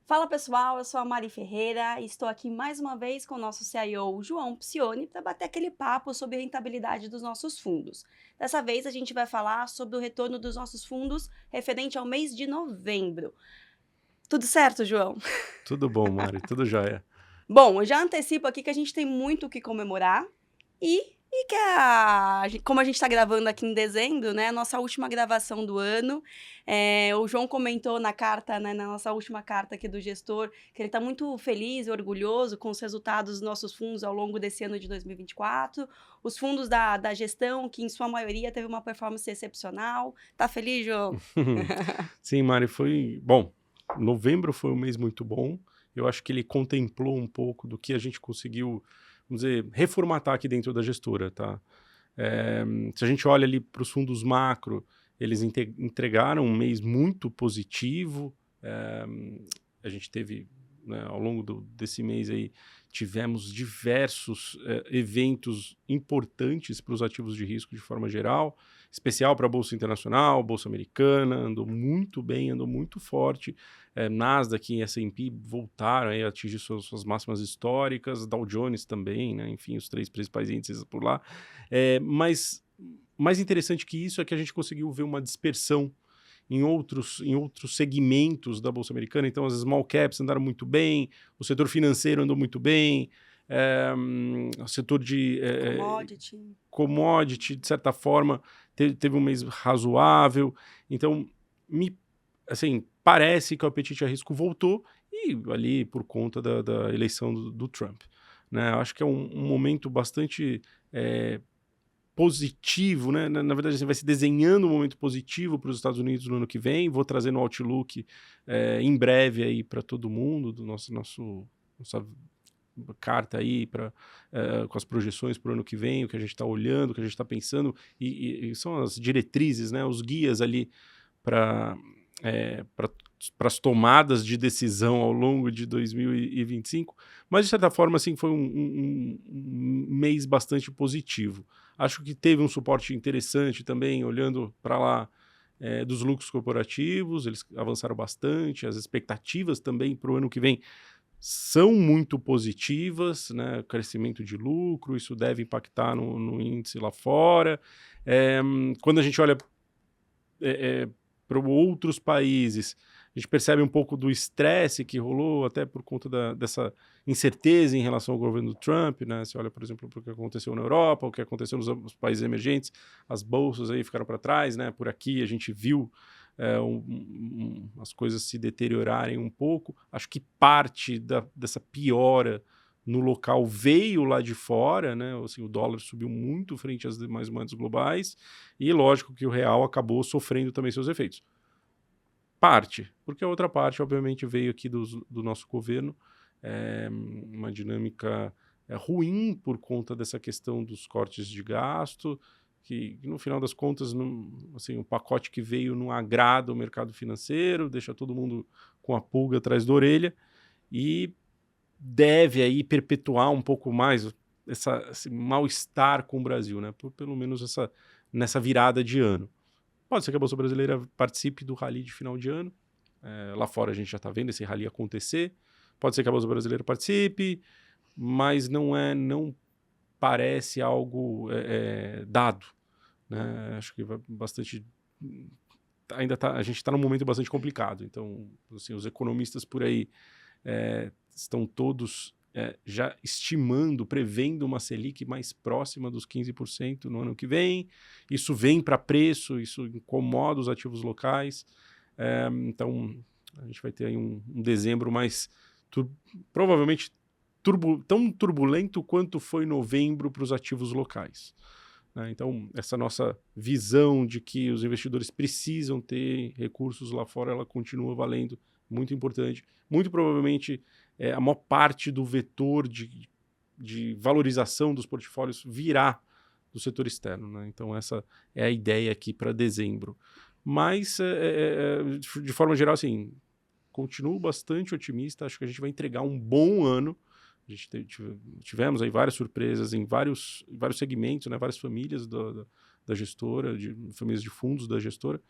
Fala pessoal, eu sou a Mari Ferreira e estou aqui mais uma vez com o nosso CIO João Psioni para bater aquele papo sobre a rentabilidade dos nossos fundos. Dessa vez a gente vai falar sobre o retorno dos nossos fundos referente ao mês de novembro. Tudo certo, João? Tudo bom, Mari, tudo jóia. Bom, eu já antecipo aqui que a gente tem muito o que comemorar e que como a gente está gravando aqui em dezembro, né, a nossa última gravação do ano, o João comentou na carta, né, na nossa última carta aqui do gestor, que ele está muito feliz e orgulhoso com os resultados dos nossos fundos ao longo desse ano de 2024, os fundos da gestão, que em sua maioria teve uma performance excepcional. Tá feliz, João? Sim, Mari, foi bom. Novembro foi um mês muito bom. Eu acho que ele contemplou um pouco do que a gente conseguiu, vamos dizer, reformatar aqui dentro da gestora, tá? Se a gente olha ali para os fundos macro, eles entregaram um mês muito positivo. A gente teve, né, ao longo desse mês aí, tivemos diversos eventos importantes para os ativos de risco de forma geral, especial para a Bolsa Internacional, Bolsa Americana, andou muito bem, andou muito forte. Nasdaq e S&P voltaram aí a atingir suas máximas históricas, Dow Jones também, né? Enfim, os três principais índices por lá. Mas mais interessante que isso é que a gente conseguiu ver uma dispersão em outros segmentos da Bolsa Americana. Então, as small caps andaram muito bem, o setor financeiro andou muito bem, o setor de Commodity. commodity, de certa forma, teve um mês razoável. Então, assim, parece que o apetite a risco voltou, e ali por conta da eleição do Trump, né? Eu acho que é um momento bastante positivo, né? Na verdade, assim, vai se desenhando um momento positivo para os Estados Unidos no ano que vem. Vou trazer no Outlook em breve aí para todo mundo, do nossa carta aí com as projeções para o ano que vem, o que a gente está olhando, o que a gente está pensando, e são as diretrizes, né? Os guias ali para as tomadas de decisão ao longo de 2025, mas de certa forma assim, foi um mês bastante positivo. Acho que teve um suporte interessante também, olhando para lá, dos lucros corporativos, eles avançaram bastante, as expectativas também para o ano que vem são muito positivas, né? Crescimento de lucro, isso deve impactar no índice lá fora. Quando a gente olha para outros países, a gente percebe um pouco do estresse que rolou, até por conta dessa incerteza em relação ao governo do Trump, né? Você olha, por exemplo, para o que aconteceu na Europa, o que aconteceu nos países emergentes, as bolsas aí ficaram para trás, né? Por aqui a gente viu as coisas se deteriorarem um pouco. Acho que parte dessa piora no local veio lá de fora, né? Assim, o dólar subiu muito frente às demais moedas globais, e lógico que o real acabou sofrendo também seus efeitos. Parte, porque a outra parte, obviamente, veio aqui do nosso governo, uma dinâmica ruim por conta dessa questão dos cortes de gasto, que no final das contas, assim, o pacote que veio não agrada o mercado financeiro, deixa todo mundo com a pulga atrás da orelha, e deve aí perpetuar um pouco mais esse mal-estar com o Brasil, né? Pelo menos nessa virada de ano. Pode ser que a Bolsa Brasileira participe do rally de final de ano. Lá fora a gente já está vendo esse rally acontecer. Pode ser que a Bolsa Brasileira participe, mas não parece algo dado, né? Acho que vai bastante. A gente está num momento bastante complicado. Então, assim, os economistas por aí estão todos já estimando, prevendo uma Selic mais próxima dos 15% no ano que vem. Isso vem para preço, isso incomoda os ativos locais. Então, a gente vai ter aí um dezembro mais, provavelmente, tão turbulento quanto foi novembro para os ativos locais, né? Então, essa nossa visão de que os investidores precisam ter recursos lá fora, ela continua valendo, muito importante. Muito provavelmente, a maior parte do vetor de valorização dos portfólios virá do setor externo, né? Então, essa é a ideia aqui para dezembro. Mas, de forma geral, assim, continuo bastante otimista, acho que a gente vai entregar um bom ano. A gente tivemos aí várias surpresas em vários segmentos, né, várias famílias da da gestora, de famílias de fundos da gestora.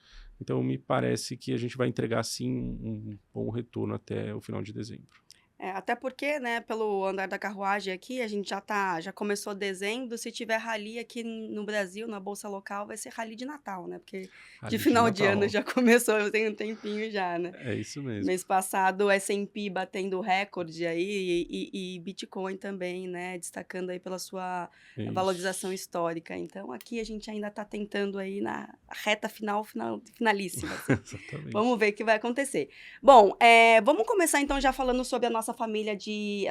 Então, me parece que a gente vai entregar, sim, um bom retorno até o final de dezembro. Até porque, né, pelo andar da carruagem aqui, a gente já começou dezembro, se tiver rally aqui no Brasil, na bolsa local, vai ser rally de Natal, né? Porque de Ali de final de ano Natal. já começou, eu tenho um tempinho já, né? É isso mesmo. Mês passado o S&P batendo recorde aí e Bitcoin também, né, destacando aí pela sua É valorização isso. histórica. Então aqui a gente ainda está tentando aí na reta finalíssima, assim. Exatamente. Vamos ver o que vai acontecer. Bom, vamos começar então já falando sobre a nossa família de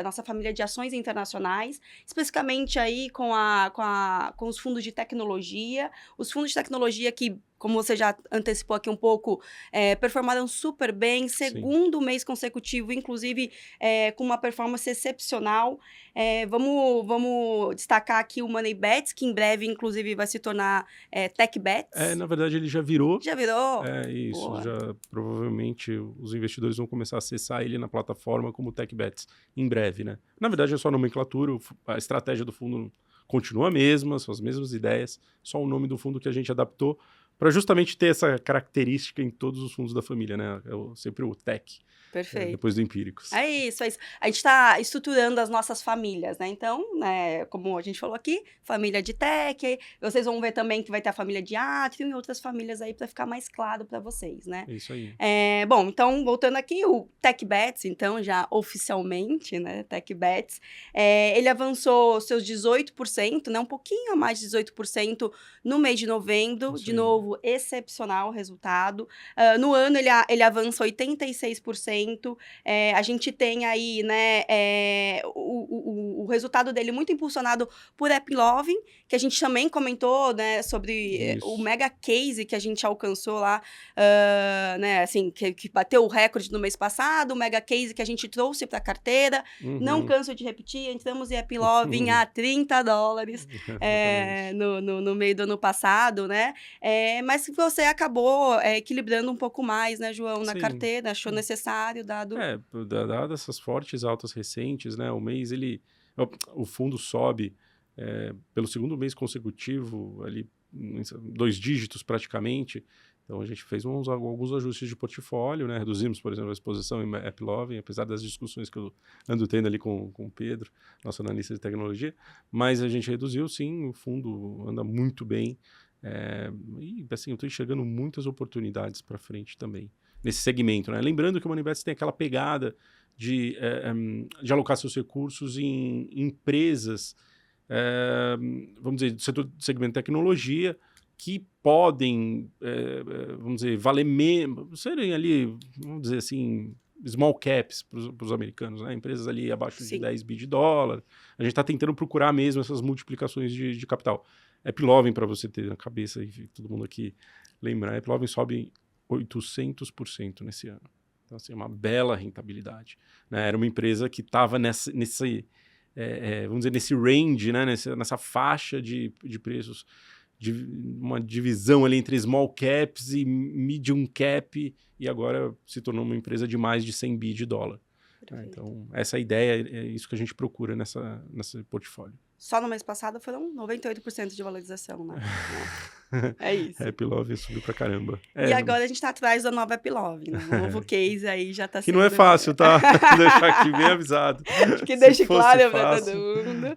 ações internacionais, especificamente aí com os fundos de tecnologia. Os fundos de tecnologia que, como você já antecipou aqui um pouco, performaram super bem, Sim. segundo mês consecutivo, inclusive com uma performance excepcional. Vamos destacar aqui o Money Bets, que em breve, inclusive, vai se tornar Tech Bets. Na verdade, ele já virou. Já virou? É isso, Boa. já provavelmente os investidores vão começar a acessar ele na plataforma como TechBets em breve, né? Na verdade, é só a nomenclatura, a estratégia do fundo continua a mesma, são as mesmas ideias, só o nome do fundo que a gente adaptou para justamente ter essa característica em todos os fundos da família, né? Sempre o Tech, Perfeito. depois do Empíricos. É isso, é isso. A gente está estruturando as nossas famílias, né? Então, né, como a gente falou aqui, família de tech, vocês vão ver também que vai ter a família de Atrium e outras famílias aí para ficar mais claro para vocês, né? É isso aí. Bom, então, voltando aqui, o TechBets, então, já oficialmente, né, TechBets, ele avançou seus 18%, né, um pouquinho a mais de 18% no mês de novembro, Isso de aí. novo, excepcional resultado. No ano, ele avança 86%. A gente tem aí, né, o resultado dele muito impulsionado por AppLovin, que a gente também comentou, né, sobre o Isso. mega case que a gente alcançou lá, né, assim, que bateu o recorde no mês passado, o mega case que a gente trouxe para a carteira. Não Uhum. canso de repetir, entramos em AppLovin a $30 Exatamente. no meio do ano passado, né? Mas que você acabou equilibrando um pouco mais, né, João, na Sim. carteira, achou necessário, dado. Dadas essas fortes altas recentes, né, o fundo sobe pelo segundo mês consecutivo, ali, 2 dígitos praticamente. Então, a gente fez alguns ajustes de portfólio, né, reduzimos, por exemplo, a exposição em AppLovin, apesar das discussões que eu ando tendo ali com o Pedro, nosso analista de tecnologia, mas a gente reduziu, sim, o fundo anda muito bem, e, assim, eu estou enxergando muitas oportunidades para frente também nesse segmento, né? Lembrando que o Moneybets tem aquela pegada de alocar seus recursos em empresas, vamos dizer, do setor do segmento de tecnologia, que podem, vamos dizer, valer menos, serem ali, vamos dizer assim, small caps para os americanos, né? Empresas ali abaixo de Sim. 10 bi de dólar. A gente está tentando procurar mesmo essas multiplicações de capital. AppLovin, para você ter na cabeça, e todo mundo aqui lembrar, AppLovin sobe 800% nesse ano. Então, assim, é uma bela rentabilidade, né? Era uma empresa que estava vamos dizer, nesse range, né? Nessa faixa de preços, de uma divisão ali entre small caps e medium cap, e agora se tornou uma empresa de mais de 100 bi de dólar. Então, essa é a ideia, é isso que a gente procura nesse portfólio. Só no mês passado foram 98% de valorização, né? É isso. AppLovin subiu pra caramba. E agora a gente tá atrás da nova AppLovin, né? O novo case aí já tá Que não é sendo. fácil, tá? Deixar aqui bem avisado. Acho que Se deixe fosse claro para todo fácil. mundo.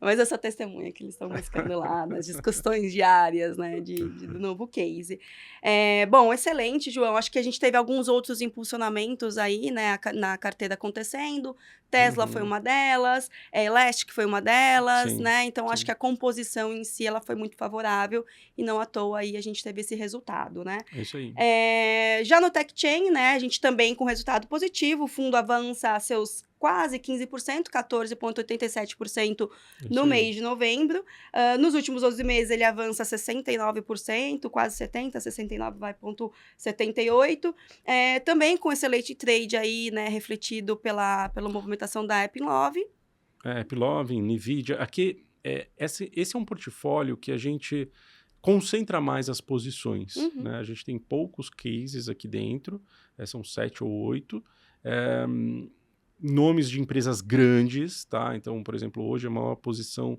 Mas eu sou testemunha que eles estão buscando lá nas discussões diárias, né, do novo case. Bom, excelente, João. Acho que a gente teve alguns outros impulsionamentos aí, né, na carteira acontecendo. Tesla foi uma delas, Elastic foi uma delas, Sim, né? Então, acho sim. que a composição em si ela foi muito favorável e não à toa aí a gente teve esse resultado, né? É isso aí. Já no TechChain, né, a gente também com resultado positivo, o fundo avança seus quase 15%, 14,87% no mês de novembro. Nos últimos 12 meses, ele avança 69%, quase 70%, 69,78%. Também com excelente trade aí, né, refletido pela movimentação da AppLovin. AppLovin, NVIDIA. Aqui, esse é um portfólio que a gente concentra mais as posições. Né? A gente tem poucos cases aqui dentro, são 7 ou 8. Nomes de empresas grandes, tá? Então, por exemplo, hoje a maior posição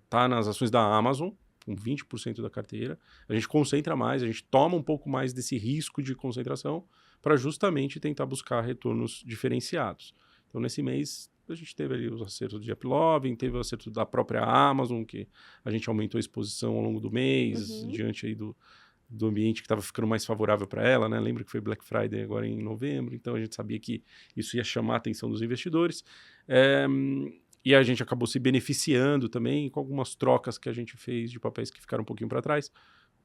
tá nas ações da Amazon, com 20% da carteira. A gente concentra mais, a gente toma um pouco mais desse risco de concentração para justamente tentar buscar retornos diferenciados. Então, nesse mês, a gente teve ali os acertos de AppLovin, teve o acerto da própria Amazon, que a gente aumentou a exposição ao longo do mês, diante aí do ambiente que estava ficando mais favorável para ela, né? Lembra que foi Black Friday agora em novembro, então a gente sabia que isso ia chamar a atenção dos investidores. E a gente acabou se beneficiando também com algumas trocas que a gente fez de papéis que ficaram um pouquinho para trás.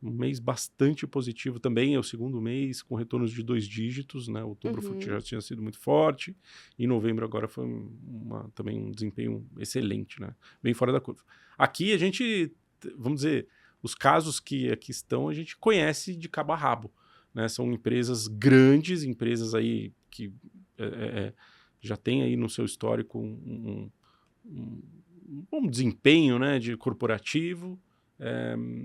Um mês bastante positivo também, é o segundo mês com retornos de 2 dígitos, né? Outubro já tinha sido muito forte, e novembro agora foi também um desempenho excelente, né? Bem fora da curva. Aqui a gente, vamos dizer, os casos que aqui estão, a gente conhece de cabo a rabo, né? São empresas grandes, empresas aí que já têm aí no seu histórico um bom desempenho, né, de corporativo,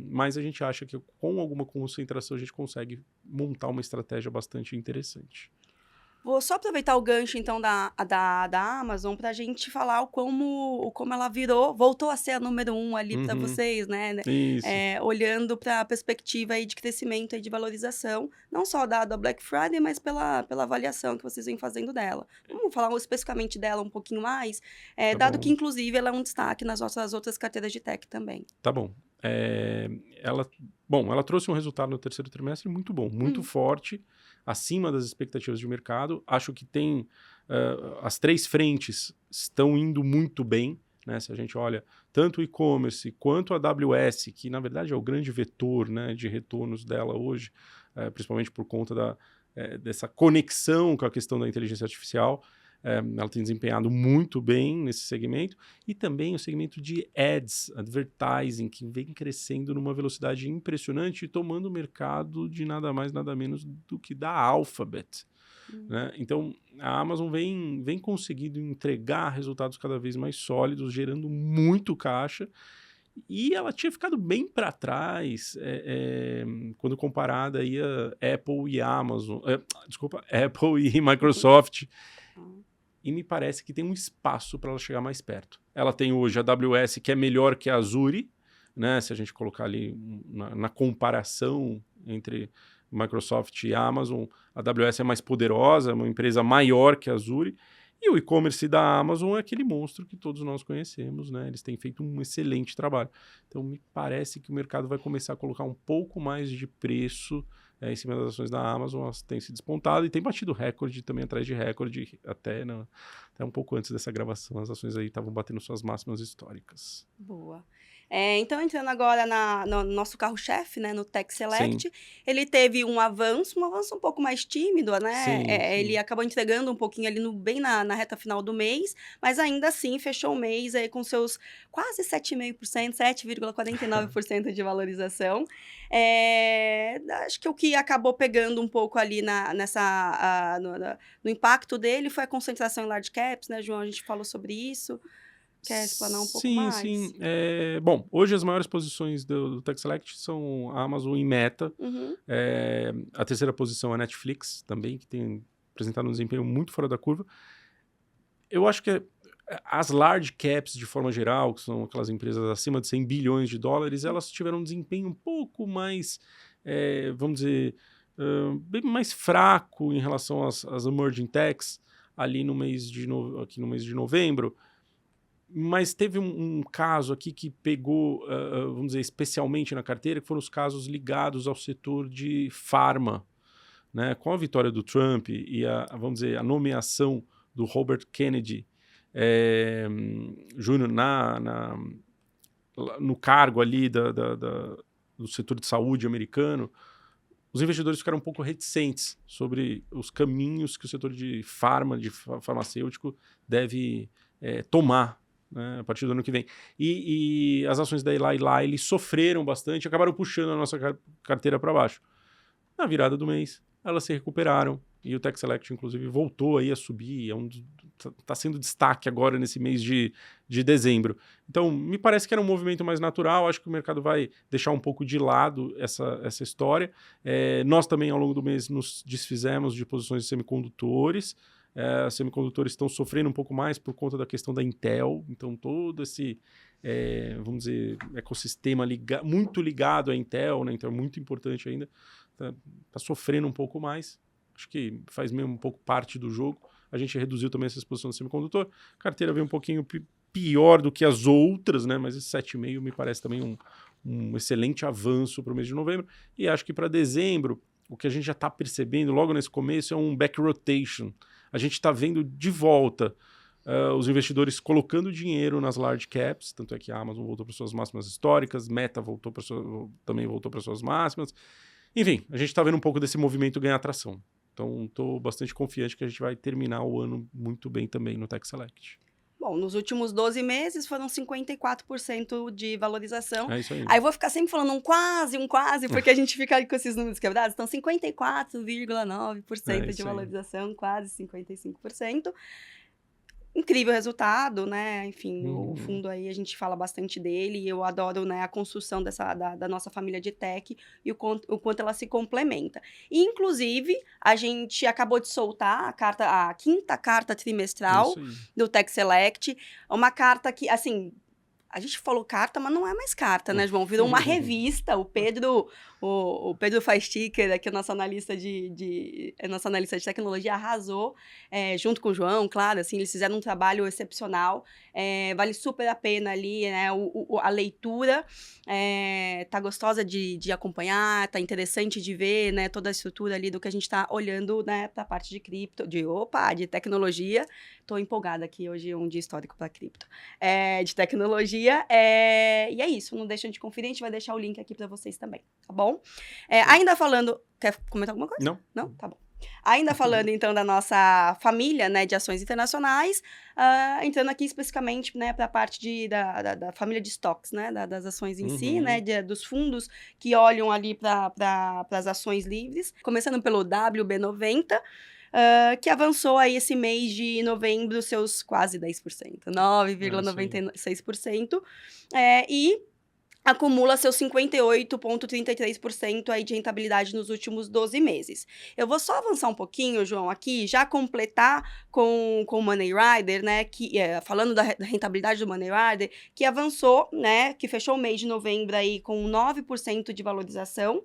mas a gente acha que com alguma concentração a gente consegue montar uma estratégia bastante interessante. Vou só aproveitar o gancho, então, da Amazon para a gente falar como ela voltou a ser a número 1 ali para vocês, né? Isso. Olhando para a perspectiva aí de crescimento e de valorização, não só da Black Friday, mas pela avaliação que vocês vêm fazendo dela. Vamos falar especificamente dela um pouquinho mais, dado que, inclusive, ela é um destaque nas nossas outras carteiras de tech também. Tá bom. Ela trouxe um resultado no terceiro trimestre muito bom, muito forte, acima das expectativas de mercado. Acho que tem as 3 frentes estão indo muito bem, né? Se a gente olha tanto o e-commerce quanto a AWS, que na verdade é o grande vetor, né, de retornos dela hoje, principalmente por conta dessa conexão com a questão da inteligência artificial. Ela tem desempenhado muito bem nesse segmento, e também o segmento de ads, advertising, que vem crescendo numa velocidade impressionante e tomando o mercado de nada mais, nada menos do que da Alphabet. Né? Então, a Amazon vem conseguindo entregar resultados cada vez mais sólidos, gerando muito caixa, e ela tinha ficado bem para trás quando comparada aí a Apple e Amazon, Apple e Microsoft. E me parece que tem um espaço para ela chegar mais perto. Ela tem hoje a AWS, que é melhor que a Azure, né? Se a gente colocar ali na comparação entre Microsoft e Amazon, a AWS é mais poderosa, é uma empresa maior que a Azure, e o e-commerce da Amazon é aquele monstro que todos nós conhecemos, né? Eles têm feito um excelente trabalho. Então, me parece que o mercado vai começar a colocar um pouco mais de preço em cima das ações da Amazon. Elas têm se despontado e têm batido recorde também atrás de recorde, até um pouco antes dessa gravação, as ações aí estavam batendo suas máximas históricas. Boa. Então, entrando agora no nosso carro-chefe, né, no Tech Select, Sim. ele teve um avanço um pouco mais tímido, né? Sim, sim. Ele acabou entregando um pouquinho ali bem na reta final do mês, mas ainda assim fechou o mês aí com seus quase 7,5%, 7,49% de valorização. Acho que o que acabou pegando um pouco ali no impacto dele foi a concentração em large caps, né, João? A gente falou sobre isso. Quer explanar um pouco mais? Sim. Bom, hoje as maiores posições do Tech Select são a Amazon e Meta. A terceira posição é a Netflix, também, que tem apresentado um desempenho muito fora da curva. Eu acho que as large caps, de forma geral, que são aquelas empresas acima de 100 bilhões de dólares, elas tiveram um desempenho um pouco mais, vamos dizer, bem mais fraco em relação às emerging techs, ali aqui no mês de novembro. Mas teve um caso aqui que pegou, vamos dizer, especialmente na carteira, que foram os casos ligados ao setor de farma, né? Com a vitória do Trump e vamos dizer, a nomeação do Robert Kennedy Jr. no cargo ali do setor de saúde americano, os investidores ficaram um pouco reticentes sobre os caminhos que o setor de farmacêutico deve tomar, né, a partir do ano que vem. E as ações da Eli Lilly sofreram bastante e acabaram puxando a nossa carteira para baixo. Na virada do mês, elas se recuperaram e o Tech Select, inclusive, voltou aí a subir. Está sendo destaque agora nesse mês de dezembro. Então, me parece que era um movimento mais natural. Acho que o mercado vai deixar um pouco de lado essa história. Nós também, ao longo do mês, nos desfizemos de posições de semicondutores. semicondutores estão sofrendo um pouco mais por conta da questão da Intel, então todo esse, vamos dizer, ecossistema muito ligado à Intel, né? Então é muito importante ainda, tá sofrendo um pouco mais, acho que faz mesmo um pouco parte do jogo. A gente reduziu também essa exposição do semicondutor, a carteira veio um pouquinho pior do que as outras, né? Mas esse 7,5 me parece também um excelente avanço para o mês de novembro, e acho que para dezembro, o que a gente já está percebendo logo nesse começo é um back rotation. A gente está vendo de volta os investidores colocando dinheiro nas large caps, tanto é que a Amazon voltou para suas máximas históricas, Meta também voltou para suas máximas. Enfim, a gente está vendo um pouco desse movimento ganhar atração. Então, estou bastante confiante que a gente vai terminar o ano muito bem também no Tech Select. Bom, nos últimos 12 meses foram 54% de valorização. É isso aí. Aí eu vou ficar sempre falando um quase, porque a gente fica com esses números quebrados. Então, 54,9% de valorização, quase 55%. Incrível resultado, né? Enfim, o fundo aí, a gente fala bastante dele, e eu adoro, né, a construção da nossa família de tech e o quanto ela se complementa. E, inclusive, a gente acabou de soltar a quinta carta trimestral do Tech Select, uma carta que, assim, a gente falou carta, mas não é mais carta, né, João? Virou uma revista. O Pedro faz sticker, aqui, nosso analista de tecnologia, arrasou, junto com o João, claro, assim, eles fizeram um trabalho excepcional. Vale super a pena ali, né, a leitura. Tá gostosa de acompanhar, tá interessante de ver, né, toda a estrutura ali do que a gente tá olhando, né, pra parte de cripto, de tecnologia. Tô empolgada aqui, hoje é um dia histórico para cripto. De tecnologia. E é isso, não deixem de conferir, a gente vai deixar o link aqui para vocês também, tá bom? Ainda falando... Quer comentar alguma coisa? Não. Não? Tá bom. Ainda falando, então, da nossa família, né, de ações internacionais, entrando aqui especificamente, né, para a parte da família de stocks, né, das ações em si, né, dos fundos que olham ali para as ações livres, começando pelo WB90, que avançou aí esse mês de novembro seus quase 10%, 9,96%, e acumula seus 58,33% aí de rentabilidade nos últimos 12 meses. Eu vou só avançar um pouquinho, João, aqui, já completar com o Money Rider, né, falando da rentabilidade do Money Rider, que avançou, né, que fechou o mês de novembro aí com 9% de valorização,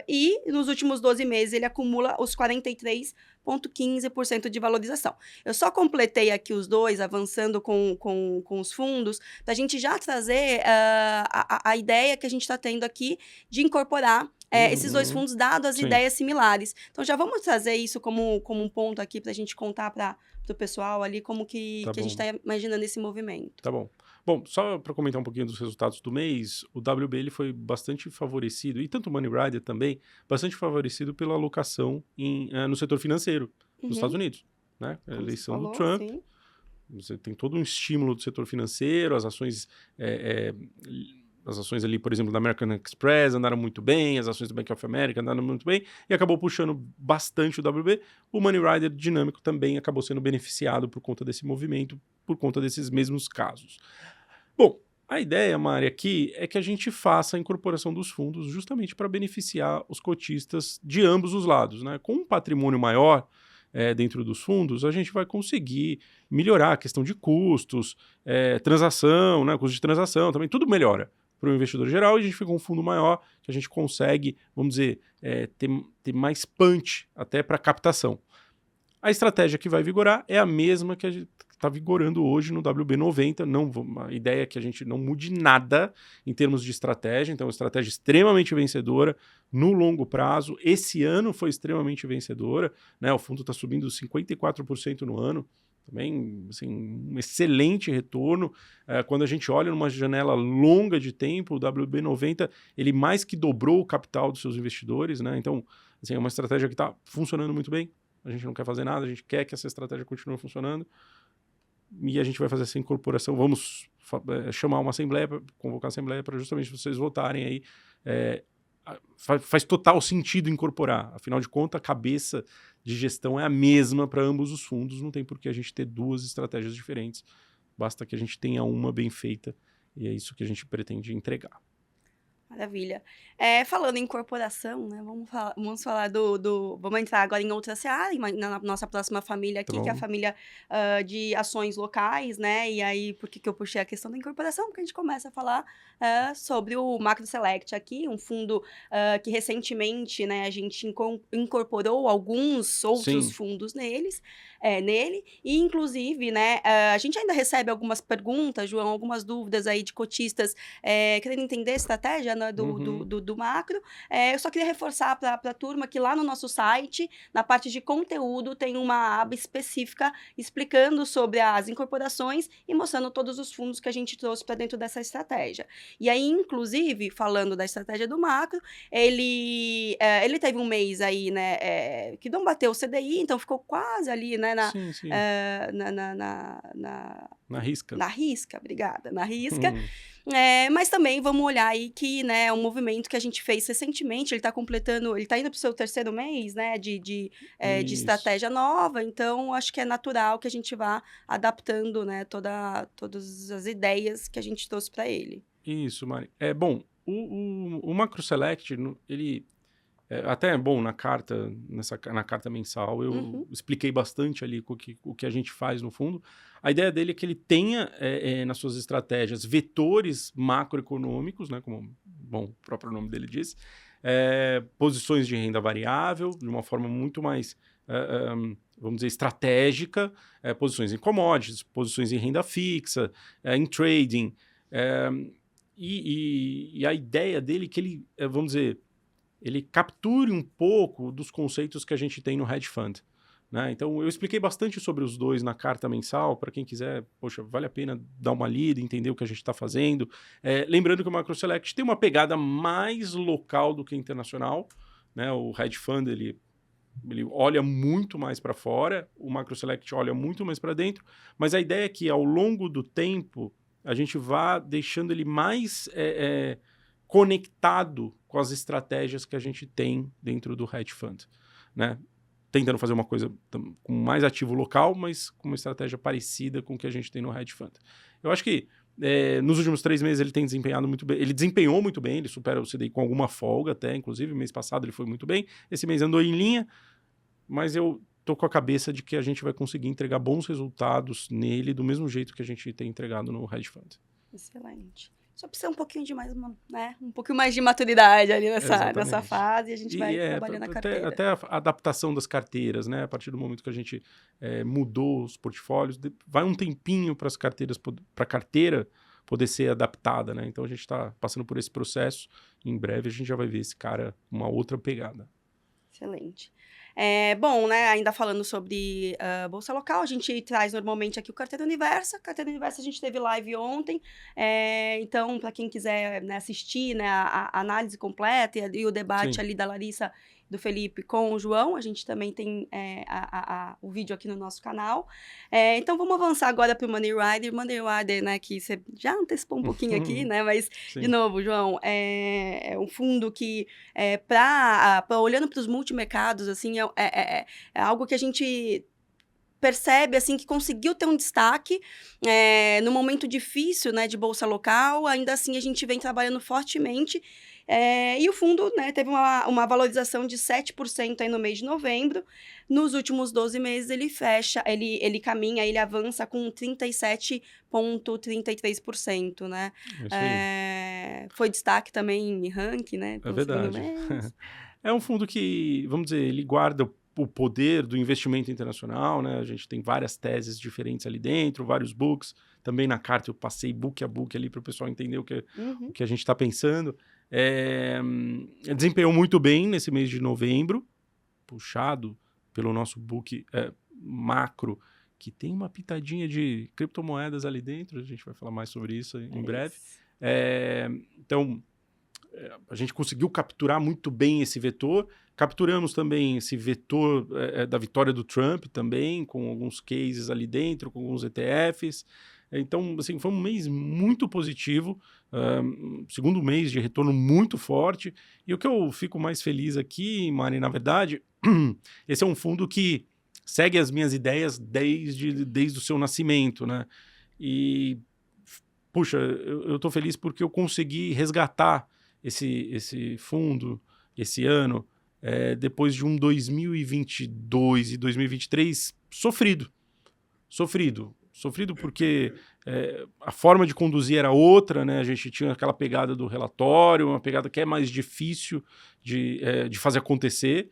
e nos últimos 12 meses ele acumula os 43,15% de valorização. Eu só completei aqui os dois, avançando com os fundos, para a gente já trazer a ideia que a gente está tendo aqui de incorporar esses dois fundos, dado as ideias similares. Então, já vamos trazer isso como um ponto aqui para a gente contar para o pessoal ali como que a gente está imaginando esse movimento. Tá bom. Bom, só para comentar um pouquinho dos resultados do mês, o WB ele foi bastante favorecido, e tanto o Money Rider também, bastante favorecido pela alocação no setor financeiro nos Estados Unidos, né? A eleição do Trump. Sim. Você tem todo um estímulo do setor financeiro, as ações ali, por exemplo, da American Express andaram muito bem, as ações do Bank of America andaram muito bem, e acabou puxando bastante o WB. O Money Rider dinâmico também acabou sendo beneficiado por conta desse movimento, por conta desses mesmos casos. Bom, a ideia, Mari, aqui é que a gente faça a incorporação dos fundos justamente para beneficiar os cotistas de ambos os lados, né? Com um patrimônio maior dentro dos fundos, a gente vai conseguir melhorar a questão de custos, transação, né? Custo de transação também, tudo melhora para o investidor geral, e a gente fica com um fundo maior, que a gente consegue, vamos dizer, ter mais punch até para captação. A estratégia que vai vigorar é a mesma que a gente está vigorando hoje no WB90. A ideia é que a gente não mude nada em termos de estratégia, então, estratégia extremamente vencedora no longo prazo. Esse ano foi extremamente vencedora, né? O fundo está subindo 54% no ano, também, assim, um excelente retorno. Quando a gente olha numa janela longa de tempo, o WB90 ele mais que dobrou o capital dos seus investidores, né? Então, assim, é uma estratégia que está funcionando muito bem. A gente não quer fazer nada, a gente quer que essa estratégia continue funcionando, e a gente vai fazer essa incorporação. Vamos chamar uma assembleia, convocar a assembleia para justamente vocês votarem aí. Faz total sentido incorporar, afinal de contas a cabeça de gestão é a mesma para ambos os fundos, não tem por que a gente ter duas estratégias diferentes, basta que a gente tenha uma bem feita, e é isso que a gente pretende entregar. Maravilha. Falando em corporação, né, vamos falar vamos entrar agora em outra seara, na nossa próxima família Tá aqui, que é a bom? família de ações locais, né? E aí, por que que eu puxei a questão da incorporação? Porque a gente começa a falar sobre o Macro Select aqui, um fundo que recentemente, né, a gente incorporou alguns outros Sim. fundos nele, e inclusive, né, a gente ainda recebe algumas perguntas, João, algumas dúvidas aí de cotistas querendo entender a estratégia, né, Uhum. do macro. Eu só queria reforçar para a turma que lá no nosso site, na parte de conteúdo, tem uma aba específica explicando sobre as incorporações e mostrando todos os fundos que a gente trouxe para dentro dessa estratégia. E aí, inclusive, falando da estratégia do macro, ele teve um mês aí, né, que não bateu o CDI, então ficou quase ali, né, Sim, sim. Na risca. na risca, obrigada, na risca. Hum. Mas também vamos olhar aí que, né, é um movimento que a gente fez recentemente, ele está indo para o seu terceiro mês, né, de Isso. estratégia nova, então acho que é natural que a gente vá adaptando, né, todas as ideias que a gente trouxe para ele. Isso, Mari. Bom, o Macro Select, ele até é bom na carta, na carta mensal, eu Uhum, expliquei bastante ali o que a gente faz no fundo. A ideia dele é que ele tenha nas suas estratégias vetores macroeconômicos, né, como bom, o próprio nome dele diz, posições de renda variável, de uma forma muito mais, vamos dizer, estratégica, posições em commodities, posições em renda fixa, em trading. eh, e a ideia dele é que ele, vamos dizer, ele capture um pouco dos conceitos que a gente tem no hedge fund. Né? Então, eu expliquei bastante sobre os dois na carta mensal, para quem quiser, poxa, vale a pena dar uma lida, entender o que a gente está fazendo. Lembrando que o Macro Select tem uma pegada mais local do que internacional. Né? O hedge fund, ele olha muito mais para fora, o Macro Select olha muito mais para dentro, mas a ideia é que ao longo do tempo a gente vá deixando ele mais conectado com as estratégias que a gente tem dentro do hedge fund, né? Tentando fazer uma coisa com mais ativo local, mas com uma estratégia parecida com o que a gente tem no hedge fund. Eu acho que nos últimos 3 meses ele tem desempenhado muito bem, ele desempenhou muito bem, ele supera o CDI com alguma folga até, inclusive, mês passado ele foi muito bem, esse mês andou em linha, mas eu tô com a cabeça de que a gente vai conseguir entregar bons resultados nele do mesmo jeito que a gente tem entregado no hedge fund. excelente. Só precisa um pouquinho de mais né, um pouquinho mais de maturidade ali nessa Exatamente. fase e a gente E vai trabalhando a carteira. até a adaptação das carteiras, né? A partir do momento que a gente mudou os portfólios, vai um tempinho para as carteiras, para a carteira poder ser adaptada, né? Então a gente está passando por esse processo. E em breve a gente já vai ver esse cara uma outra pegada. Excelente. Bom, né, ainda falando sobre Bolsa Local, a gente traz normalmente aqui o Carteira Universa. Carteira Universa a gente teve live ontem, então, para quem quiser, né, assistir, né, a análise completa e o debate Sim. ali da Larissa, do Felipe com o João, a gente também tem o vídeo aqui no nosso canal. Então, vamos avançar agora para o Money Rider. Money Rider, né, que você já antecipou um pouquinho aqui, né, mas, de Sim. novo, João, é um fundo que olhando para os multimercados, assim, é algo que a gente percebe, assim, que conseguiu ter um destaque no momento difícil, né, de bolsa local, ainda assim a gente vem trabalhando fortemente, e o fundo, né, teve uma valorização de 7% aí no mês de novembro. Nos últimos 12 meses ele caminha, ele avança com 37,33%, né? É isso aí. Foi destaque também em ranking, né, É no segundo verdade. mês. É um fundo que, vamos dizer, ele guarda o poder do investimento internacional, né? A gente tem várias teses diferentes ali dentro, vários books. Também na carta eu passei book a book ali para o pessoal entender o Uhum. que a gente está pensando. Desempenhou muito bem nesse mês de novembro, puxado pelo nosso book macro, que tem uma pitadinha de criptomoedas ali dentro. A gente vai falar mais sobre isso em É breve. isso. Então, a gente conseguiu capturar muito bem esse vetor. Capturamos também esse vetor da vitória do Trump também, com alguns cases ali dentro, com alguns ETFs. Então, assim, foi um mês muito positivo, segundo mês de retorno muito forte. E o que eu fico mais feliz aqui, Mari, na verdade, esse é um fundo que segue as minhas ideias desde o seu nascimento, né? E, puxa, eu tô feliz porque eu consegui resgatar esse fundo, esse ano, depois de um 2022 e 2023 sofrido. Sofrido porque a forma de conduzir era outra, né? A gente tinha aquela pegada do relatório, uma pegada que é mais difícil de fazer acontecer.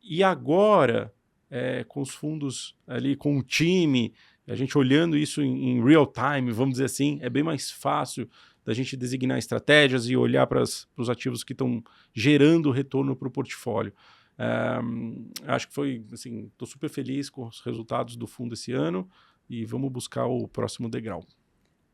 E agora, com os fundos ali, com o time, a gente olhando isso em real time, vamos dizer assim, é bem mais fácil da gente designar estratégias e olhar para os ativos que estão gerando retorno para o portfólio. Acho que foi, assim, estou super feliz com os resultados do fundo esse ano e vamos buscar o próximo degrau.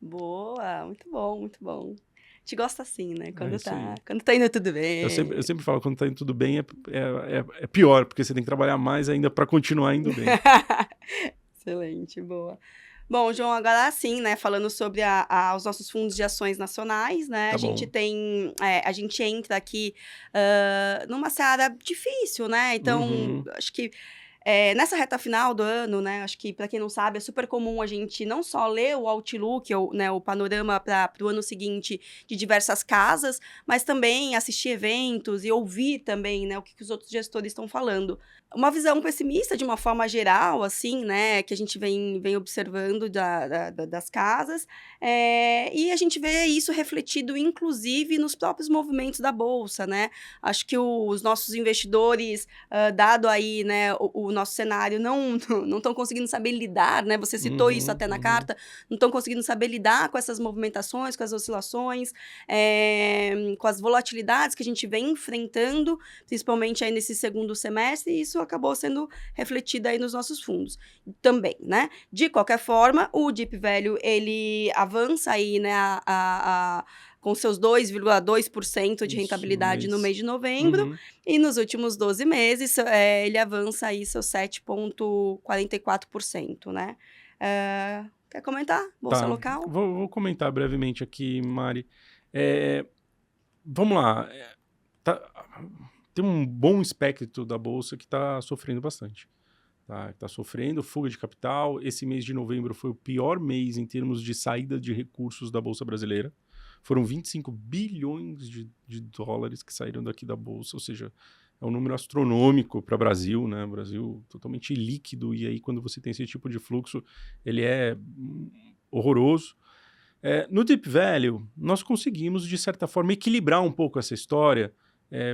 Boa, muito bom, muito bom. A gente gosta assim, né? Quando isso aí. quando tá indo tudo bem. Eu sempre falo, quando tá indo tudo bem é pior, porque você tem que trabalhar mais ainda para continuar indo bem. Excelente, boa. Bom, João, agora sim, né, falando sobre os nossos fundos de ações nacionais, né, Tá a gente bom. tem, a gente entra aqui numa seara difícil, né, então, acho que nessa reta final do ano, né, acho que para quem não sabe, é super comum a gente não só ler o outlook, né, o panorama para o ano seguinte de diversas casas, mas também assistir eventos e ouvir também, né, o que os outros gestores estão falando. Uma visão pessimista de uma forma geral, assim, né, que a gente vem observando das casas, e a gente vê isso refletido, inclusive, nos próprios movimentos da Bolsa, né? Acho que os nossos investidores, dado aí, né, o nosso cenário, não estão conseguindo saber lidar, né? Você citou isso até na carta, não estão conseguindo saber lidar com essas movimentações, com as oscilações, com as volatilidades que a gente vem enfrentando, principalmente aí nesse segundo semestre, e isso acabou sendo refletido aí nos nossos fundos também, né? De qualquer forma, o Deep Value, ele avança aí, né, com seus 2,2% de rentabilidade no mês de novembro, e nos últimos 12 meses ele avança aí seus 7,44%, né? Quer comentar? Bolsa local? Vou comentar brevemente aqui, Mari. Vamos lá. Tem um bom espectro da Bolsa que está sofrendo bastante. Está sofrendo fuga de capital. Esse mês de novembro foi o pior mês em termos de saída de recursos da Bolsa brasileira. Foram 25 bilhões de dólares que saíram daqui da Bolsa, ou seja, é um número astronômico para o Brasil, né? O Brasil totalmente líquido, e aí quando você tem esse tipo de fluxo, ele é horroroso. No Deep Value, nós conseguimos, de certa forma, equilibrar um pouco essa história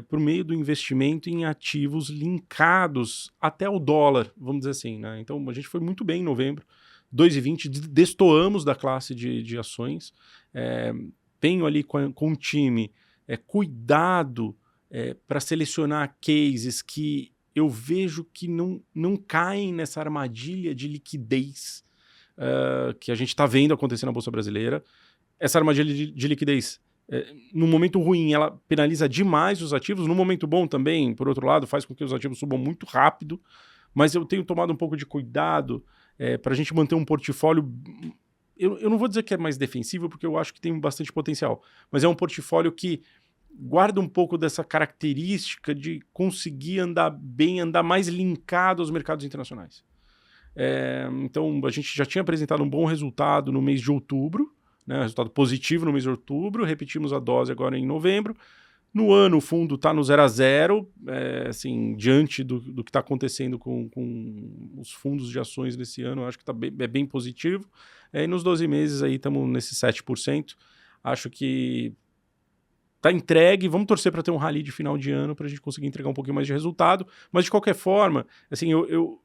por meio do investimento em ativos linkados até o dólar, vamos dizer assim, né? Então, a gente foi muito bem em novembro, 2,20, destoamos da classe de ações. Tenho ali com o time cuidado para selecionar cases que eu vejo que não caem nessa armadilha de liquidez que a gente está vendo acontecer na Bolsa Brasileira. Essa armadilha de liquidez, no momento ruim, ela penaliza demais os ativos. No momento bom também, por outro lado, faz com que os ativos subam muito rápido. Mas eu tenho tomado um pouco de cuidado para a gente manter um portfólio. Eu não vou dizer que é mais defensivo, porque eu acho que tem bastante potencial. Mas é um portfólio que guarda um pouco dessa característica de conseguir andar bem, andar mais linkado aos mercados internacionais. Então, a gente já tinha apresentado um bom resultado no mês de outubro, né, resultado positivo no mês de outubro, repetimos a dose agora em novembro. No ano, o fundo está no 0 a 0, assim, diante do que está acontecendo com os fundos de ações desse ano, eu acho que é bem positivo. E nos 12 meses aí estamos nesses 7%. Acho que está entregue, vamos torcer para ter um rally de final de ano para a gente conseguir entregar um pouquinho mais de resultado, mas de qualquer forma, assim, eu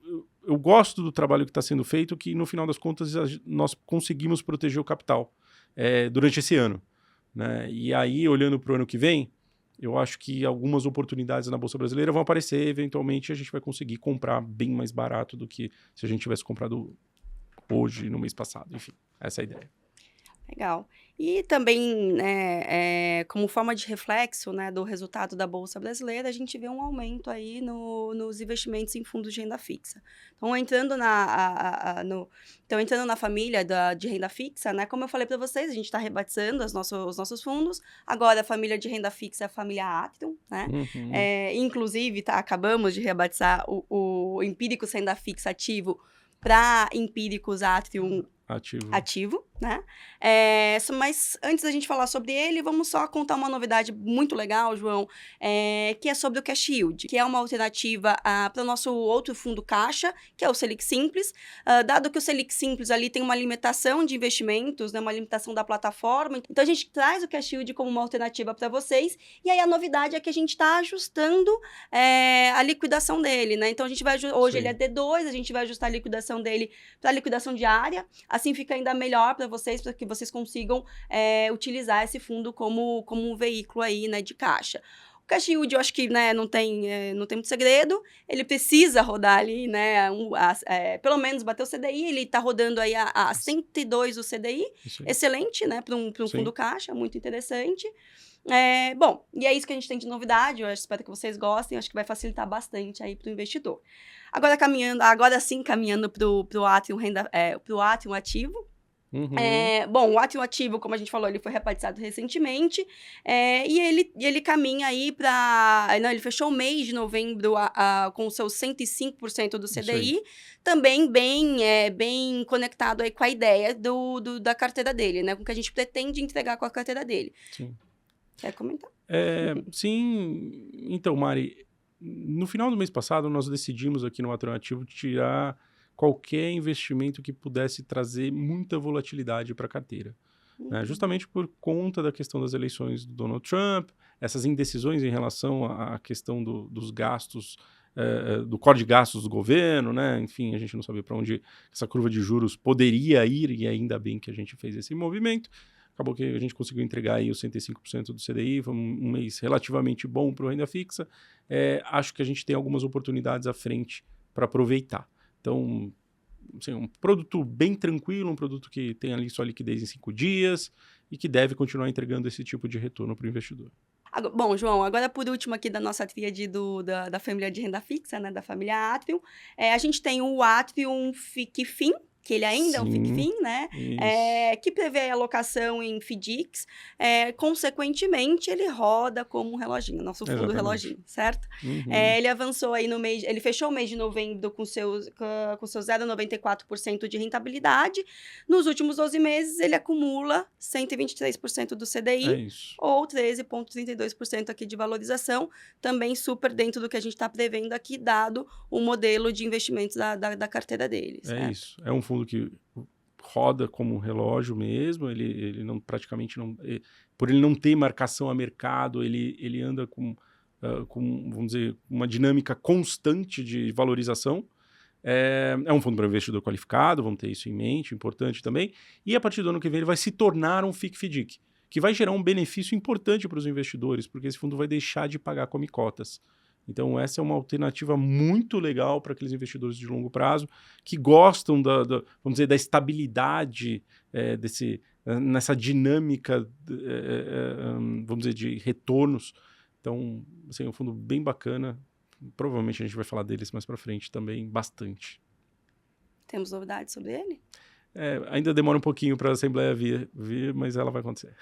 gosto do trabalho que está sendo feito, que no final das contas nós conseguimos proteger o capital durante esse ano, né? E aí, olhando para o ano que vem, eu acho que algumas oportunidades na Bolsa Brasileira vão aparecer, eventualmente a gente vai conseguir comprar bem mais barato do que se a gente tivesse comprado hoje, no mês passado. Enfim, essa é a ideia. Legal. E também, né, como forma de reflexo, né, do resultado da Bolsa Brasileira, a gente vê um aumento aí nos investimentos em fundos de renda fixa. Então, entrando na família de renda fixa, né, como eu falei para vocês, a gente está rebatizando os nossos fundos. Agora, a família de renda fixa é a família Atrium, né? Inclusive, acabamos de rebatizar o Empíricos Renda Fixa Ativo para Empíricos Atrium Ativo, né? Mas antes da gente falar sobre ele, vamos só contar uma novidade muito legal, João, que é sobre o Cash Yield, que é uma alternativa para o nosso outro fundo caixa, que é o Selic Simples. Dado que o Selic Simples ali tem uma limitação de investimentos, né, uma limitação da plataforma, então a gente traz o Cash Yield como uma alternativa para vocês, e aí a novidade é que a gente está ajustando a liquidação dele, né? Então a gente vai hoje ele é D2, a gente vai ajustar a liquidação dele para liquidação diária, assim fica ainda melhor para vocês, para que vocês consigam utilizar esse fundo como um veículo aí, né, de caixa. O Cash Yield, eu acho que, né, não tem muito segredo, ele precisa rodar ali, né, pelo menos bater o CDI, ele está rodando aí a 102 o CDI, excelente, né, para um fundo caixa, muito interessante. Bom, e é isso que a gente tem de novidade, eu espero que vocês gostem, acho que vai facilitar bastante aí para o investidor. Agora sim, caminhando para o Atrium ativo. Bom, o Atrium ativo, como a gente falou, ele foi repatriado recentemente, e ele caminha aí para... Não, ele fechou o mês de novembro com seus 105% do CDI, também bem conectado aí com a ideia da carteira dele, né? Com o que a gente pretende entregar com a carteira dele. Sim. Quer comentar? Sim, então, Mari, no final do mês passado, nós decidimos aqui no Atrium Ativo tirar qualquer investimento que pudesse trazer muita volatilidade para a carteira. Né? Justamente por conta da questão das eleições do Donald Trump, essas indecisões em relação à questão dos gastos, do corte de gastos do governo, né? Enfim, a gente não sabia para onde essa curva de juros poderia ir, e ainda bem que a gente fez esse movimento. Acabou que a gente conseguiu entregar aí os 105% do CDI, foi um mês relativamente bom para o renda fixa. Acho que a gente tem algumas oportunidades à frente para aproveitar. Então, assim, um produto bem tranquilo, um produto que tem ali sua liquidez em 5 dias e que deve continuar entregando esse tipo de retorno para o investidor. Bom, João, agora por último aqui da nossa tríade da família de renda fixa, né, da família Atrium, a gente tem o Atrium FICFIN, que ele ainda é um FICFIN, né? Que prevê a alocação em FDICs. Consequentemente, ele roda como um reloginho, nosso fundo reloginho, certo? Ele avançou aí no mês, ele fechou o mês de novembro com seu 0,94% de rentabilidade. Nos últimos 12 meses, ele acumula 123% do CDI, ou 13,32% aqui de valorização, também super dentro do que a gente está prevendo aqui, dado o modelo de investimentos da carteira deles. Isso, é um fundo que roda como um relógio mesmo, ele não praticamente não, por ele não ter marcação a mercado, ele anda com vamos dizer, uma dinâmica constante de valorização. É um fundo para investidor qualificado, vamos ter isso em mente, importante também. E a partir do ano que vem ele vai se tornar um FIC-FDIC, que vai gerar um benefício importante para os investidores, porque esse fundo vai deixar de pagar cotas. Então, essa é uma alternativa muito legal para aqueles investidores de longo prazo que gostam vamos dizer, da estabilidade nessa dinâmica, vamos dizer, de retornos. Então, assim, é um fundo bem bacana. Provavelmente a gente vai falar deles mais para frente também, bastante. Temos novidades sobre ele? Ainda demora um pouquinho para a Assembleia vir, mas ela vai acontecer.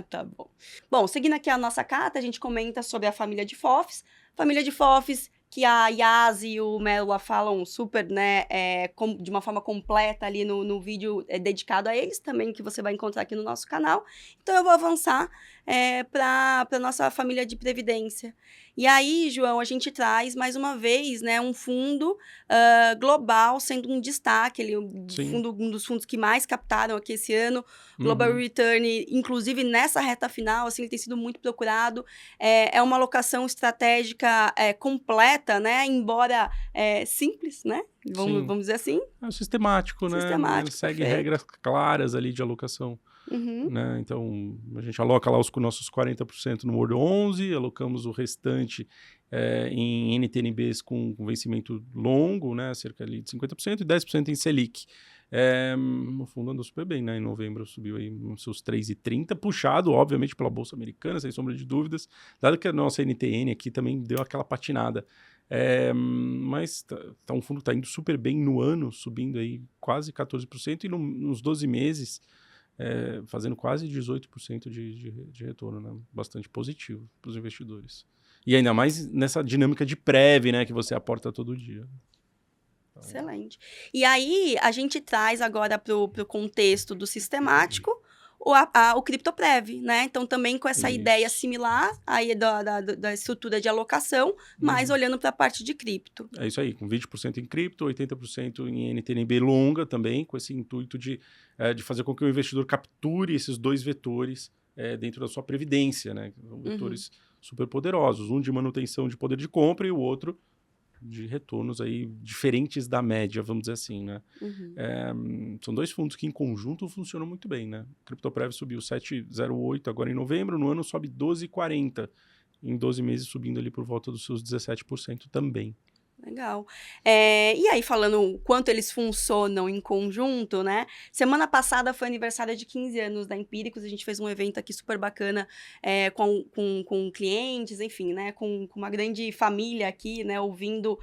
Tá bom. Bom, seguindo aqui a nossa carta, a gente comenta sobre a família de FOFs. Família de FOFs que a Yas e o Melua falam super, né, de uma forma completa ali no vídeo dedicado a eles, também que você vai encontrar aqui no nosso canal. Então, eu vou avançar para a nossa família de previdência. E aí, João, a gente traz, mais uma vez, né, um fundo global sendo um destaque, um dos fundos que mais captaram aqui esse ano, Global Return, inclusive nessa reta final, assim, ele tem sido muito procurado. É uma alocação estratégica completa, né, embora simples, né, vamos dizer assim. É sistemático, né? Ele segue regras claras ali de alocação. Né? Então, a gente aloca lá os nossos 40% no World 11, alocamos o restante em NTNBs com vencimento longo, né? Cerca ali de 50%, e 10% em Selic. No fundo andou super bem, né? Em novembro subiu aí uns seus 3,30, puxado, obviamente, pela Bolsa Americana, sem sombra de dúvidas, dado que a nossa NTN aqui também deu aquela patinada. Mas um fundo que está indo super bem no ano, subindo aí quase 14%, e nos 12 meses fazendo quase 18% de retorno, né? Bastante positivo para os investidores. E ainda mais nessa dinâmica de prévio, né? Que você aporta todo dia. Então, Excelente. E aí, a gente traz agora para o contexto do sistemático o CryptoPrev, né? Então, também com essa ideia isso. similar aí da estrutura de alocação, mas olhando para a parte de cripto. É isso aí, com 20% em cripto, 80% em NTNB longa também, com esse intuito de fazer com que o investidor capture esses dois vetores dentro da sua previdência, né? São vetores super poderosos, um de manutenção de poder de compra e o outro de retornos aí diferentes da média, vamos dizer assim, né? São dois fundos que em conjunto funcionam muito bem, né? O CryptoPrev subiu 7,08 agora em novembro, no ano sobe 12,40, em 12 meses subindo ali por volta dos seus 17% também. Legal. E aí, falando o quanto eles funcionam em conjunto, né? Semana passada foi aniversário de 15 anos da Empíricos, a gente fez um evento aqui super bacana com clientes, enfim, né? Com uma grande família aqui, né? Ouvindo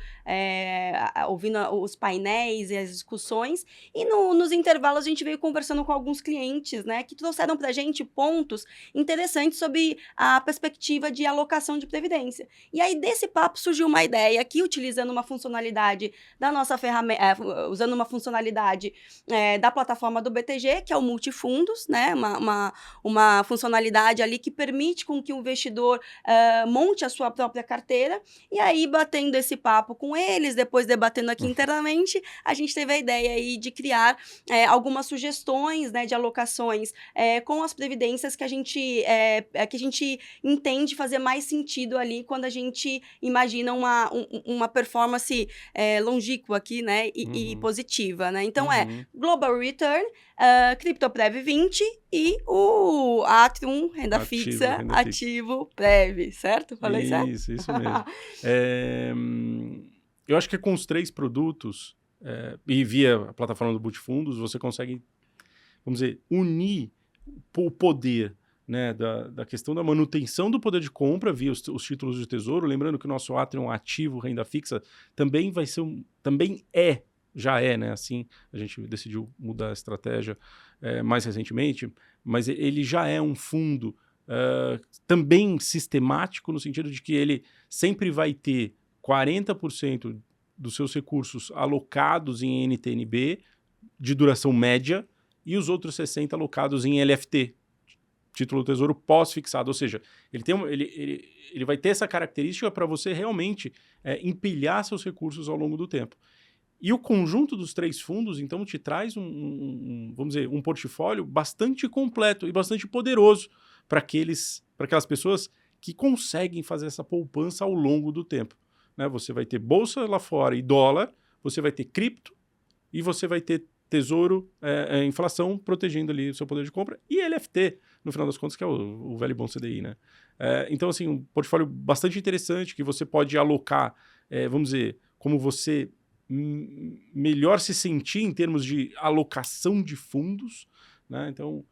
os painéis e as discussões. E nos intervalos a gente veio conversando com alguns clientes, né? Que trouxeram pra gente pontos interessantes sobre a perspectiva de alocação de previdência. E aí, desse papo, surgiu uma ideia aqui, utilizando uma funcionalidade da nossa ferramenta, usando uma funcionalidade da plataforma do BTG, que é o Multifundos, né? Uma funcionalidade ali que permite com que o investidor monte a sua própria carteira. E aí, batendo esse papo com eles, depois debatendo aqui internamente, a gente teve a ideia aí de criar algumas sugestões, né, de alocações com as previdências que a gente entende fazer mais sentido ali quando a gente imagina uma performance longínqua aqui, né, e positiva, né? Então, Global Return, CryptoPrev 20 e o Atrium, renda fixa, ativo Prev, certo? Falei certo? Isso mesmo. Eu acho que com os 3 produtos, e via a plataforma do Multifundos, você consegue, vamos dizer, unir o poder, né, da questão da manutenção do poder de compra via os títulos de tesouro. Lembrando que o nosso Atrium ativo renda fixa também vai ser já é, né? Assim, a gente decidiu mudar a estratégia mais recentemente, mas ele já é um fundo também sistemático, no sentido de que ele sempre vai ter 40% dos seus recursos alocados em NTNB de duração média e os outros 60% alocados em LFT, título do tesouro pós-fixado, ou seja, ele vai ter essa característica para você realmente empilhar seus recursos ao longo do tempo. E o conjunto dos 3 fundos, então, te traz vamos dizer, um portfólio bastante completo e bastante poderoso para aquelas pessoas que conseguem fazer essa poupança ao longo do tempo, né? Você vai ter bolsa lá fora e dólar, você vai ter cripto e você vai ter tesouro, inflação, protegendo ali o seu poder de compra, e LFT, no final das contas, que é o velho bom CDI, né? Então, assim, um portfólio bastante interessante que você pode alocar, vamos dizer, como você melhor se sentir em termos de alocação de fundos, né? Então,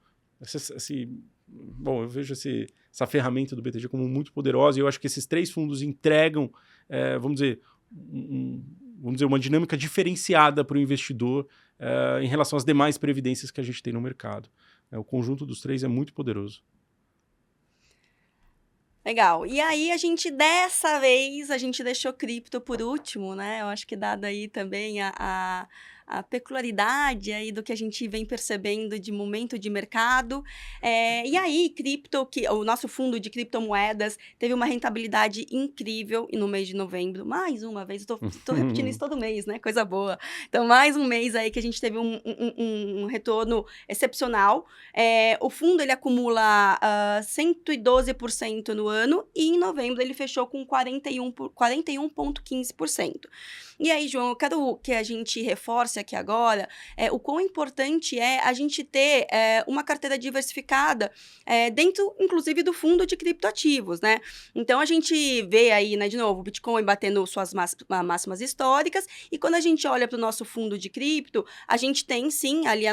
eu vejo essa ferramenta do BTG como muito poderosa, e eu acho que esses 3 fundos entregam, vamos dizer, uma dinâmica diferenciada para o investidor em relação às demais previdências que a gente tem no mercado. O conjunto dos 3 é muito poderoso. Legal. E aí, dessa vez, a gente deixou cripto por último, né? Eu acho que dada aí também a peculiaridade aí do que a gente vem percebendo de momento de mercado. E aí, o nosso fundo de criptomoedas teve uma rentabilidade incrível no mês de novembro. Mais uma vez, estou repetindo isso todo mês, né? Coisa boa. Então, mais um mês aí que a gente teve um retorno excepcional. O fundo, ele acumula 112% no ano e em novembro ele fechou com 41,15%. E aí, João, eu quero que a gente reforce aqui agora o quão importante é a gente ter uma carteira diversificada dentro, inclusive, do fundo de criptoativos, né? Então, a gente vê aí, né, de novo, o Bitcoin batendo suas máximas históricas, e quando a gente olha para o nosso fundo de cripto, a gente tem, sim, ali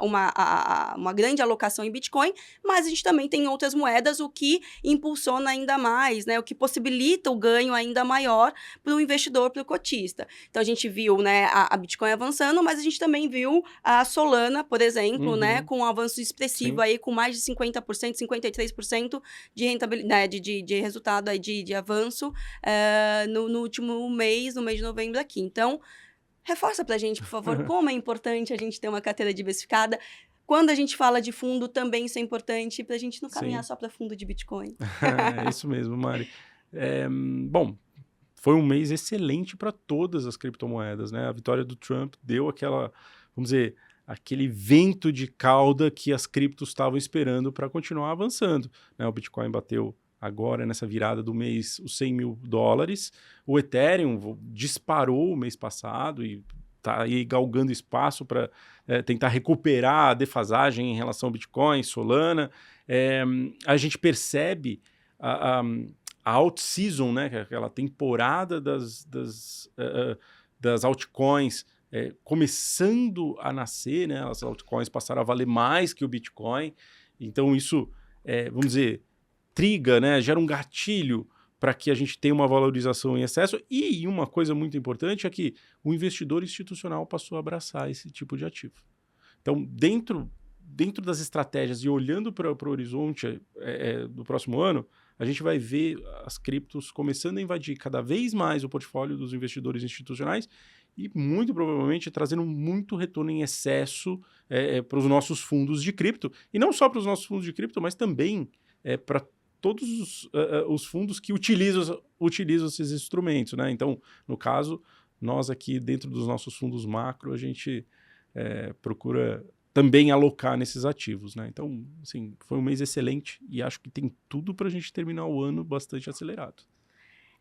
uma grande alocação em Bitcoin, mas a gente também tem outras moedas, o que impulsiona ainda mais, né? O que possibilita o ganho ainda maior para o investidor, para o cotista. Então, a gente viu, né, a Bitcoin avançando, mas a gente também viu a Solana, por exemplo, né, com um avanço expressivo aí, com mais de 50%, 53% de rentabilidade, de resultado aí de avanço no último mês, no mês de novembro aqui. Então, reforça pra gente, por favor, como é importante a gente ter uma carteira diversificada. Quando a gente fala de fundo, também isso é importante pra gente não caminhar só para fundo de Bitcoin. É isso mesmo, Mari. Bom, foi um mês excelente para todas as criptomoedas, né? A vitória do Trump deu aquela, vamos dizer, aquele vento de cauda que as criptos estavam esperando para continuar avançando, né? O Bitcoin bateu agora, nessa virada do mês, os $100 mil. O Ethereum disparou o mês passado e está aí galgando espaço para tentar recuperar a defasagem em relação ao Bitcoin, Solana. A gente percebe a out-season, né, que é aquela temporada das altcoins começando a nascer, né, as altcoins passaram a valer mais que o Bitcoin, então isso, vamos dizer, triga, né, gera um gatilho para que a gente tenha uma valorização em excesso, e uma coisa muito importante é que o investidor institucional passou a abraçar esse tipo de ativo. Então, dentro das estratégias e olhando para o horizonte do próximo ano, a gente vai ver as criptos começando a invadir cada vez mais o portfólio dos investidores institucionais e muito provavelmente trazendo muito retorno em excesso para os nossos fundos de cripto. E não só para os nossos fundos de cripto, mas também para todos os fundos que utilizam esses instrumentos, né? Então, no caso, nós aqui dentro dos nossos fundos macro, a gente procura também alocar nesses ativos, né? Então, assim, foi um mês excelente e acho que tem tudo para a gente terminar o ano bastante acelerado.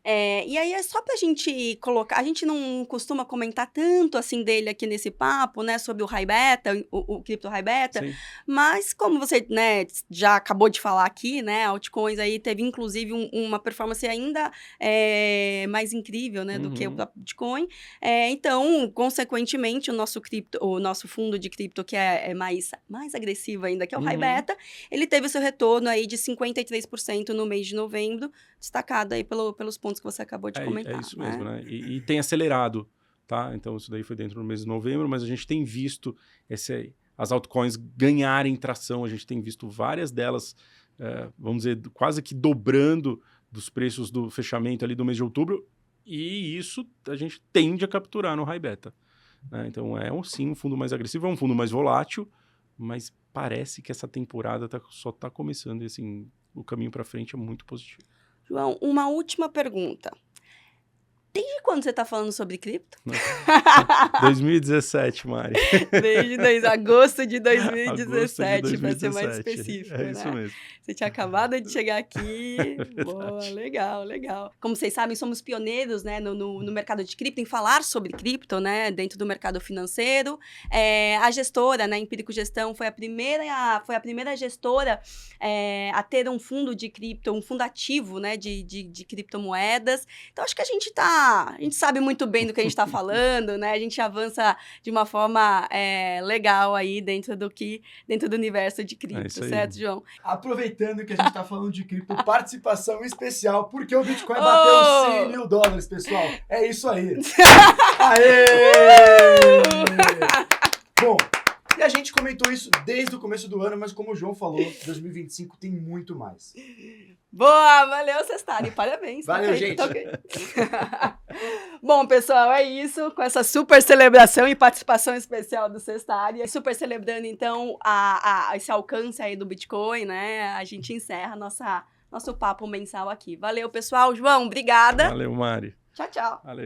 E aí é só pra gente colocar, a gente não costuma comentar tanto assim dele aqui nesse papo, né, sobre o High Beta, o cripto High Beta, Sim. mas como você, né, já acabou de falar aqui, né, altcoins aí teve inclusive uma performance ainda mais incrível, né, do que o próprio Bitcoin, então, consequentemente, o nosso fundo de cripto que é mais agressivo ainda, que é o High Beta, ele teve o seu retorno aí de 53% no mês de novembro, destacado aí pelos pontos que você acabou de comentar. É isso mesmo, né? E tem acelerado, tá? Então, isso daí foi dentro do mês de novembro, mas a gente tem visto as altcoins ganharem tração, a gente tem visto várias delas, vamos dizer, quase que dobrando dos preços do fechamento ali do mês de outubro, e isso a gente tende a capturar no High Beta, né? Então, sim um fundo mais agressivo, é um fundo mais volátil, mas parece que essa temporada só está começando e, assim, o caminho para frente é muito positivo. João, uma última pergunta. Desde quando você está falando sobre cripto? 2017, Mari. Desde agosto de 2017, para ser mais específico, né? Isso mesmo. Você tinha acabado de chegar aqui. Boa, legal, legal. Como vocês sabem, somos pioneiros, né, no mercado de cripto, em falar sobre cripto, né, dentro do mercado financeiro. A gestora, né, Empírico Gestão, foi a primeira gestora a ter um fundo de cripto, um fundo ativo, né, de criptomoedas. Então, acho que a gente sabe muito bem do que a gente está falando, né? A gente avança de uma forma legal aí dentro do universo de cripto, certo, João? Aproveitando que a gente está falando de cripto, participação especial, porque o Bitcoin bateu $100 mil, pessoal. É isso aí. Aê! Bom, e a gente comentou isso desde o começo do ano, mas como o João falou, 2025 tem muito mais. Boa, valeu, Sestari, parabéns. Valeu, gente. Bom, pessoal, é isso, com essa super celebração e participação especial do Sestari, super celebrando, então, esse alcance aí do Bitcoin, né, a gente encerra nosso papo mensal aqui. Valeu, pessoal. João, obrigada. Valeu, Mari. Tchau, tchau. Valeu.